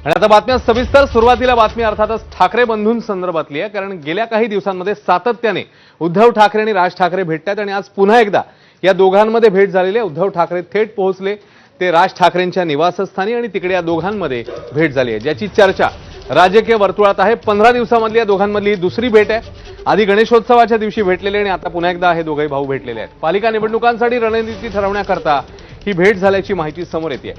आणि आता बातम्या सविस्तर. सुरुवातीला बातमी अर्थातच ठाकरे बंधूंसंदर्भातली आहे, कारण गेल्या काही दिवसांमध्ये सातत्याने उद्धव ठाकरे आणि राज ठाकरे भेटतात आणि आज पुन्हा एकदा या दोघांमध्ये भेट झालेली आहे. उद्धव ठाकरे थेट पोहोचले ते राज ठाकरेंच्या निवासस्थानी आणि तिकडे या दोघांमध्ये भेट झाली आहे, ज्याची चर्चा राजकीय वर्तुळात आहे. 15 दिवसांमधली या दोघांमधली ही दुसरी भेट आहे. आधी गणेशोत्सवाच्या दिवशी भेटलेले आणि आता पुन्हा एकदा हे दोघे भाऊ भेटलेले आहेत. पालिका निवडणुकांसाठी रणनीती ठरवण्याकरता ही भेट झाल्याची माहिती समोर येते.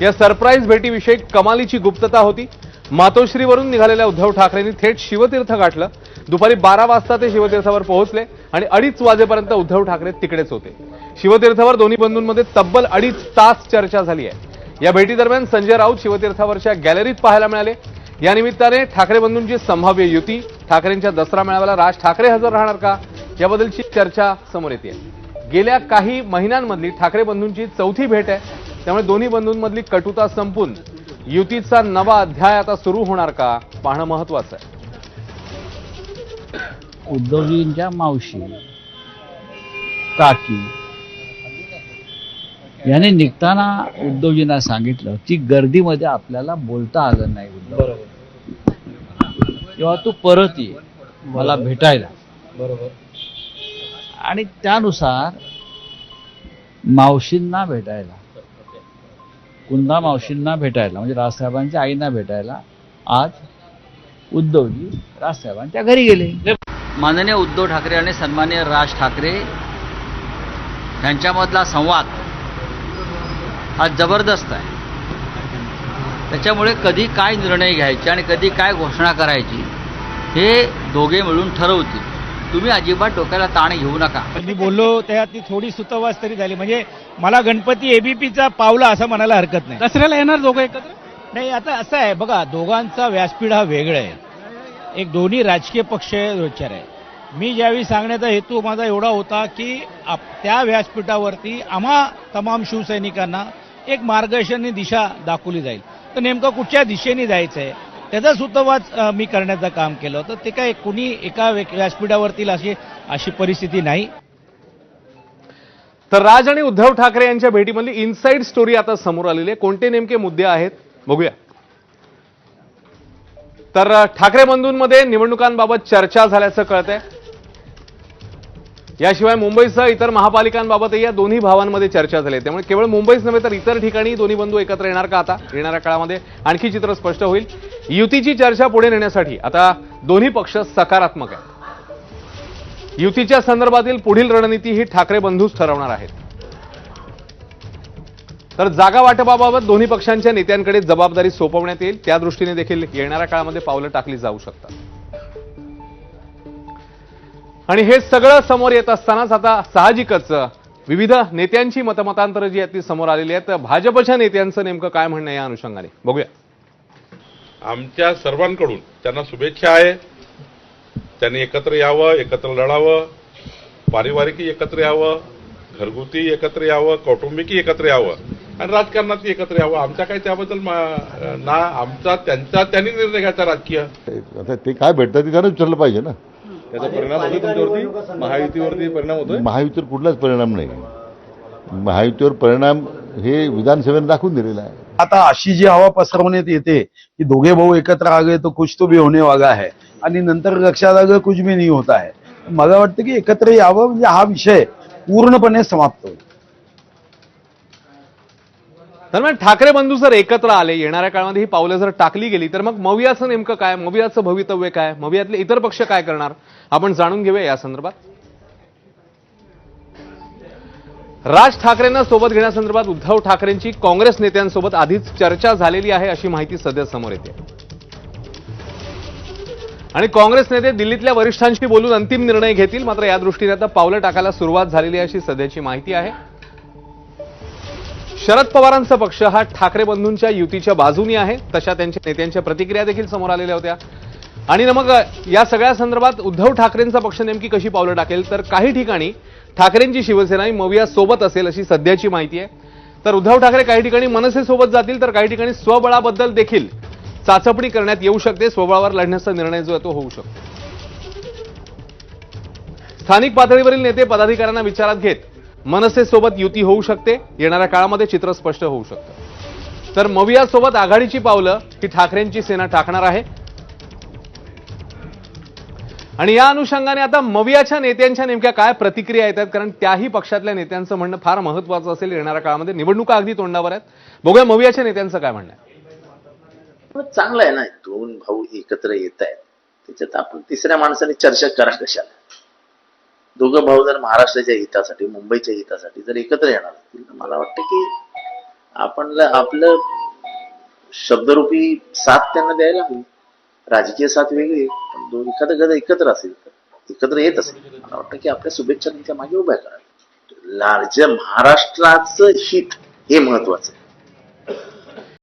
या सरप्राईज भेटीविषयी कमालीची गुप्तता होती. मातोश्रीवरून निघालेल्या उद्धव ठाकरेंनी थेट शिवतीर्थ गाठलं. दुपारी 12 वाजता ते शिवतीर्थावर पोहोचले आणि 2:30 वाजेपर्यंत उद्धव ठाकरे तिकडेच होते. शिवतीर्थावर दोन्ही बंधूंमध्ये तब्बल 2.5 तास चर्चा झाली आहे. या भेटीदरम्यान संजय राऊत शिवतीर्थावरच्या गॅलरीत पाहायला मिळाले. या निमित्ताने ठाकरे बंधूंची संभाव्य युती, ठाकरेंच्या दसरा मेळाव्याला राज ठाकरे हजर राहणार का, याबद्दलची चर्चा समोर येते. गेल्या काही महिन्यांमधली ठाकरे बंधूंची चौथी भेट आहे. त्यामुळे दोन्ही बंधूंमधली कटुता संपून युतीचा नवा अध्याय आता सुरू होणार का, पाहणं महत्वाचं आहे. उद्धवजींच्या मावशी काकी याने निघताना उद्धवजींना सांगितलं की गर्दीमध्ये आपल्याला बोलता आलं नाही उद्धव, तेव्हा तू परत ये मला भेटायला. बरोबर. आणि त्यानुसार मावशींना भेटायला, कुंदा मावशींना भेटायला, म्हणजे राजसाहेबांच्या आईंना भेटायला आज उद्धवजी राजसाहेबांच्या घरी गेले. माननीय उद्धव ठाकरे आणि सन्माननीय राज ठाकरे यांच्यामधला संवाद हा जबरदस्त आहे. त्याच्यामुळे कधी काय निर्णय घ्यायचे आणि कधी काय घोषणा करायची हे दोघे मिळून ठरवतील. तुम्ही अजिबात डोक्याला ताण घेऊ नका. मी बोललो त्यात ती थोडी सुतवास तरी झाली. म्हणजे मला गणपती एबीपीचा पावला असं म्हणायला हरकत नाही. दसऱ्याला येणार दोघं एकत्र? नाही, आता असं आहे बघा, दोघांचा व्यासपीठ हा वेगळा आहे. एक दोन्ही राजकीय पक्ष विचार आहे. मी ज्यावेळी सांगण्याचा हेतू माझा एवढा होता की त्या व्यासपीठावरती आम्हा तमाम शिवसैनिकांना एक मार्गदर्शनाची दिशा दाखवली जाईल. तर नेमकं कुठच्या दिशेने जायचं आहे त्याचा सुतवाच मी करण्याचं काम केलं होतं. ते काय कुणी एका व्यासपीठावरती अशी परिस्थिती नाही. तर राज आणि उद्धव ठाकरे यांच्या भेटीमधली इनसाइड स्टोरी आता समोर आलेली आहे. कोणते नेमके मुद्दे आहेत बघूया. तर ठाकरे बंधूंमध्ये निवडणुकांबाबत चर्चा झाल्याचं कळतंय. याशिवाय मुंबईसह इतर महापालिकांबाबतही या दोन्ही भावांमध्ये चर्चा झाली. त्यामुळे केवळ मुंबईच नव्हे तर इतर ठिकाणी दोन्ही बंधू एकत्र येणार का, आता येणाऱ्या काळामध्ये आणखी चित्र स्पष्ट होईल. युतीची चर्चा पुढे नेण्यासाठी आता दोन्ही पक्ष सकारात्मक आहेत. युतीच्या संदर्भातील पुढील रणनीती ही ठाकरे बंधूच ठरवणार आहेत. तर जागा वाटपाबाबत दोन्ही पक्षांच्या नेत्यांकडे जबाबदारी सोपवण्यात येईल. त्या दृष्टीने देखील येणाऱ्या काळामध्ये पावलं टाकली जाऊ शकतात. आणि हे सगळं समोर येत असतानाच आता साहजिकच विविध नेत्यांची मतमतांतर जी आहेत ती समोर आलेली आहेत. भाजपच्या नेत्यांचं नेमकं काय म्हणणं या अनुषंगाने बघूया. आमच्या सर्वांकडून त्यांना शुभेच्छा आहे. त्यांनी एकत्र यावं, एकत्र लढावं, पारिवारिकही एकत्र यावं, घरगुती एकत्र यावं, कौटुंबिकही एकत्र यावं आणि राजकारणात एकत्र यावं. आमचा काही त्याबद्दल ना आमचा त्यांचा त्यांनी निर्णय घ्यायचा राजकीय. आता ते काय भेटतं ते त्यानं विचारलं पाहिजे ना. त्याचा परिणाम होतो तुमच्यावरती, महायुतीवरती परिणाम होतोय? महायुतीवर कुठलाच परिणाम नाही. महायुतीवर परिणाम हे विधानसभेने दाखवून दिलेला आहे. आता अशी जी हवा पसरवण्यात येते की दोघे भाऊ एकत्र आ गए तो कुछ तो भी होने वाला है आणि नंतर लक्षात आ गए कुछ भी नहीं होता है. मला वाटतं की एकत्र यावं म्हणजे हा विषय पूर्णपणे समाप्त होईल. दरम्यान ठाकरे बंधू जर एकत्र आले, येणाऱ्या काळामध्ये ही पावलं जर टाकली गेली तर मग मवियाचं नेमकं काय, मवियाचं भवितव्य काय, मवियातले इतर पक्ष काय करणार, आपण जाणून घेऊया या संदर्भात. राज ठाकरेंना सोबत घेण्यासंदर्भात उद्धव ठाकरेंची काँग्रेस नेत्यांसोबत आधीच चर्चा झालेली आहे अशी माहिती सध्या समोर येते. आणि काँग्रेस नेते दिल्लीतल्या वरिष्ठांशी बोलून अंतिम निर्णय घेतील. मात्र या दृष्टीने आता पावलं टाकायला सुरुवात झालेली आहे अशी सध्याची माहिती आहे. शरद पवारांचा पक्ष हा ठाकरे बंधूंच्या युतीच्या बाजूनी आहे, तशा त्यांच्या नेत्यांच्या प्रतिक्रिया देखील समोर आलेल्या होत्या. आणि मग या सगळ्या संदर्भात उद्धव ठाकरेंचा पक्ष नेमकी कशी पावलं टाकेल, तर काही ठिकाणी ठाकरेंची शिवसेना ही मविया सोबत असेल अशी सध्याची माहिती आहे. तर उद्धव ठाकरे काही ठिकाणी मनसे सोबत जातील, तर काही ठिकाणी स्वबळाबद्दल देखील चाचपणी करण्यात येऊ शकते. स्वबळावर लढण्याचा निर्णय जो आहे तो होऊ शकतो. स्थानिक पातळीवरील नेते पदाधिकाऱ्यांना विचारात घेत मनसे सोबत युती होऊ शकते. येणाऱ्या काळामध्ये चित्र स्पष्ट होऊ शकतं. तर मवियासोबत आघाडीची पावलं ही ठाकरेंची सेना टाकणार आहे. आणि या अनुषंगाने आता मवियाच्या नेत्यांच्या नेमक्या काय प्रतिक्रिया येतात, कारण त्याही पक्षातल्या नेत्यांचं म्हणणं फार महत्वाचं असेल. येणाऱ्या काळामध्ये निवडणुका अगदी तोंडावर आहेत. बघूया मवियाच्या नेत्यांचं काय म्हणणं आहे. चांगलं आहे ना, दोन भाऊ एकत्र येत आहेत, त्याच्यात आपण तिसऱ्या माणसाने चर्चा करा कशाला. दोघं भाऊ जर महाराष्ट्राच्या हितासाठी, मुंबईच्या हितासाठी जर एकत्र येणार असतील तर मला वाटतं की आपण आपलं शब्दरूपी साथ त्यांना द्यायला हवी. राजकीय साथ वेगळी, पण दोन एखादं गद एकत्र असेल तर एकत्र येत असेल मला वाटतं की आपल्या शुभेच्छा त्यांच्या मागे उभ्या कराव्या. लार्ज महाराष्ट्राचं हित हे महत्वाचं आहे.